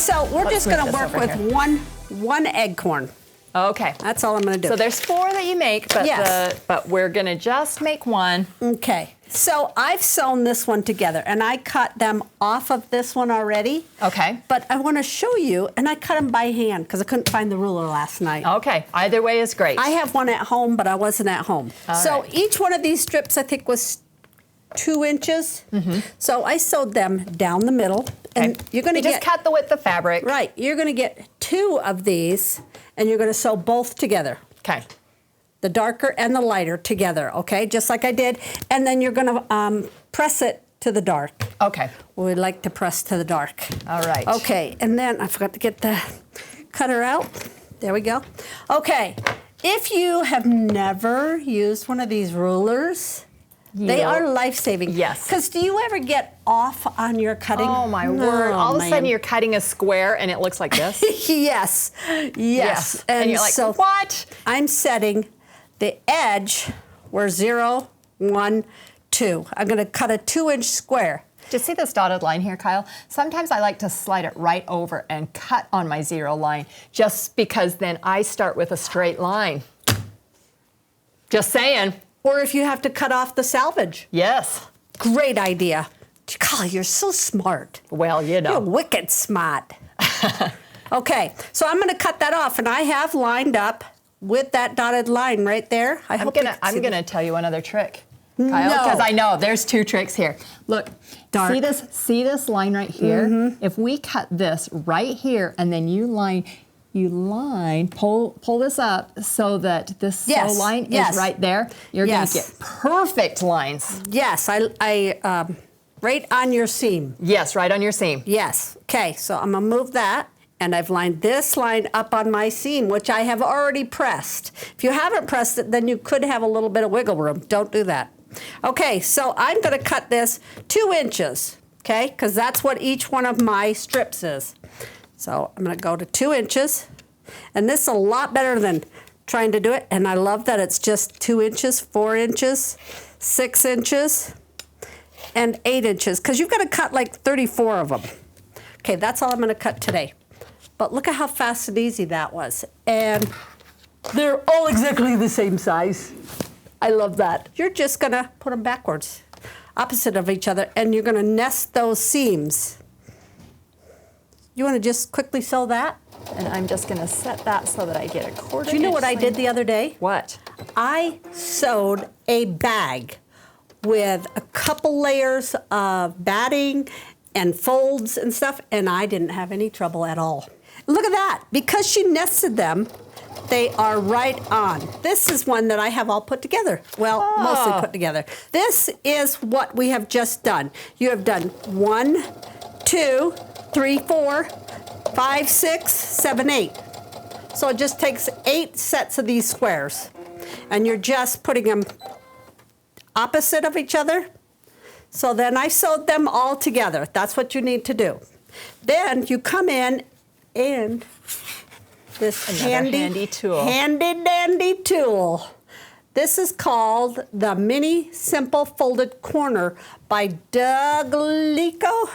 So we're just going to work with one acorn. Okay. That's all I'm going to do. So there's 4 that you make, but but we're going to just make 1. Okay. So I've sewn this one together, and I cut them off of this one already. Okay. But I want to show you, and I cut them by hand because I couldn't find the ruler last night. Okay. Either way is great. I have one at home, but I wasn't at home. So each one of these strips, I think, was 2 inches. So I sewed them down the middle, and you're going to just cut the width of fabric. Right. You're going to get 2 of these, and you're going to sew both together. Okay. The darker and the lighter together, okay? Just like I did. And then you're going to press it to the dark. Okay. We like to press to the dark. All right. Okay, and then I forgot to get the cutter out. There we go. Okay, if you have never used one of these rulers, they are life-saving. Yes. Because do you ever get off on your cutting? Oh, my word. All of a sudden, you're cutting a square, and it looks like this? Yes. And you're like, so what? I'm setting the edge where 0, 1, 2. I'm going to cut a 2-inch square. Do you see this dotted line here, Kyle? Sometimes I like to slide it right over and cut on my 0 line, just because then I start with a straight line. Just saying. Or if you have to cut off the selvage. Yes. Great idea. Golly, you're so smart. Well, you know. You're wicked smart. Okay, so I'm going to cut that off, and I have lined up with that dotted line right there. I'm going to tell you another trick, Kyle, because I know there's 2 tricks here. Look, dark. See this line right here? If we cut this right here, and then you pull this up so that this sew line is right there. You're going to get perfect lines. Yes, right on your seam. Yes, right on your seam. Yes. Okay, so I'm going to move that, and I've lined this line up on my seam, which I have already pressed. If you haven't pressed it, then you could have a little bit of wiggle room. Don't do that. Okay, so I'm going to cut this 2 inches, okay, because that's what each one of my strips is. So I'm going to go to 2 inches, and this is a lot better than trying to do it, and I love that it's just 2 inches, 4 inches, 6 inches, and 8 inches, because you've got to cut like 34 of them. Okay, that's all I'm going to cut today. But look at how fast and easy that was. And they're all exactly the same size. I love that. You're just going to put them backwards, opposite of each other, and you're going to nest those seams. You want to just quickly sew that? And I'm just going to set that so that I get a 1/4 Do you know what I did the other day? What? I sewed a bag with a couple layers of batting and folds and stuff, and I didn't have any trouble at all. Look at that. Because she nested them, they are right on. This is one that I have all put together. Well, mostly put together. This is what we have just done. You have done 1, 2, 3, 4, 5, 6, 7, 8. So it just takes 8 sets of these squares. And you're just putting them opposite of each other. So then I sewed them all together. That's what you need to do. Then you come in and this handy dandy tool. This is called the Mini Simple Folded Corner by Doug Lico.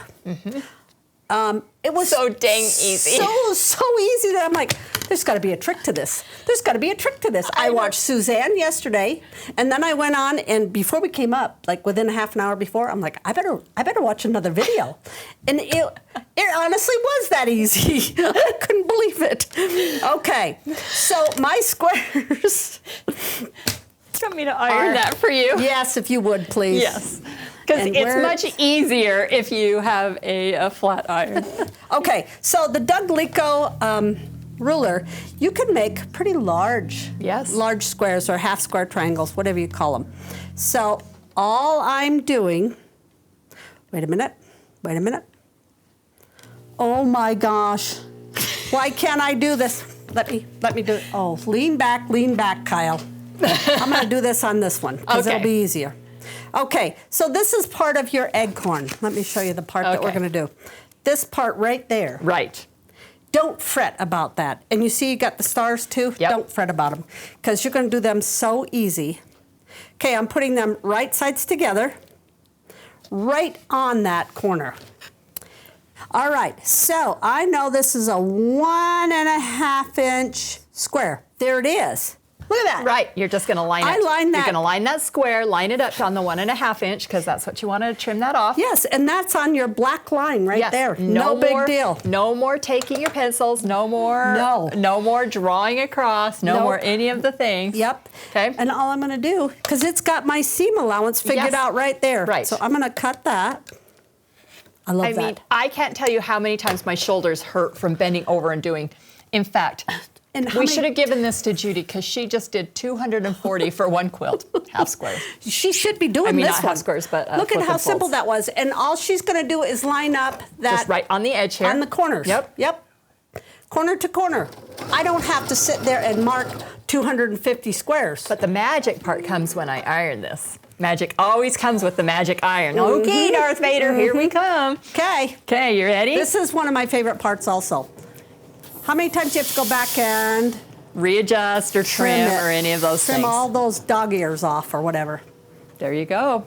It was so dang easy. So easy that I'm like, there's got to be a trick to this. There's got to be a trick to this. I watched Suzanne yesterday, and then I went on, and before we came up, like within a half an hour before, I'm like, I better watch another video. And it honestly was that easy. I couldn't believe it. Okay, so my squares. You want me to iron that for you? Yes, if you would, please. Yes. Because it's much easier if you have a flat iron. Okay, so the Doug Lico ruler, you can make pretty large, large squares or half square triangles, whatever you call them. So all I'm doing, wait a minute. Oh my gosh, why can't I do this? Let me do it. Oh, lean back, Kyle. I'm gonna do this on this one because it'll be easier. Okay, so this is part of your acorn. Let me show you the part that we're going to do. This part right there. Right. Don't fret about that. And you see you got the stars too? Yep. Don't fret about them because you're going to do them so easy. Okay, I'm putting them right sides together, right on that corner. All right, so I know this is a 1.5 inch square. There it is. Look at that. Right, you're just gonna line it. I line that. You're gonna line that square, line it up on the 1.5 inch, because that's what you want to trim that off. Yes, and that's on your black line right Yes, there. No big more, deal. No more taking your pencils, no more drawing across, no Nope. more any of the things. Yep. Okay. And all I'm gonna do, because it's got my seam allowance figured Yes. out right there. Right. So I'm gonna cut that. I love I that. mean, I can't tell you how many times my shoulders hurt from bending over and doing. In fact, we should have given this to Judy because she just did 240 for one quilt, half squares. She should be doing I mean, this not one. half squares, but look at flip how and simple folds. that was. And all she's going to do is line up that Just right on the edge here. on the corners. Yep. Corner to corner. I don't have to sit there and mark 250 squares. But the magic part comes when I iron this. Magic always comes with the magic iron. Okay, Darth Vader, here we come. Okay. Okay, you ready? This is one of my favorite parts also. How many times do you have to go back and readjust or trim it? or any of those Trim things. all those dog ears off or whatever. There you go.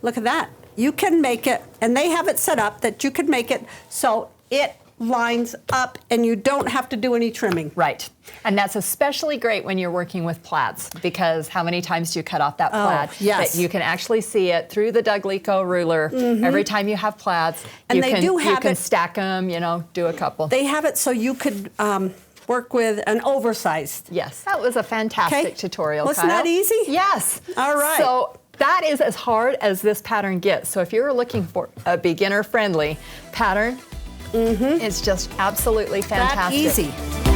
Look at that. You can make it, and they have it set up that you can make it so it lines up and you don't have to do any trimming. Right. And that's especially great when you're working with plaids, because how many times do you cut off that plaid? Yes. That you can actually see it through the Doglico ruler every time you have plaids. And you they can, do have you can it- stack them, you know, do a couple. They have it so you could work with an oversized. Yes. That was a fantastic Okay. tutorial, Wasn't Kyle. that easy? Yes. All right. So that is as hard as this pattern gets. So if you're looking for a beginner-friendly pattern, it's just absolutely fantastic. That easy.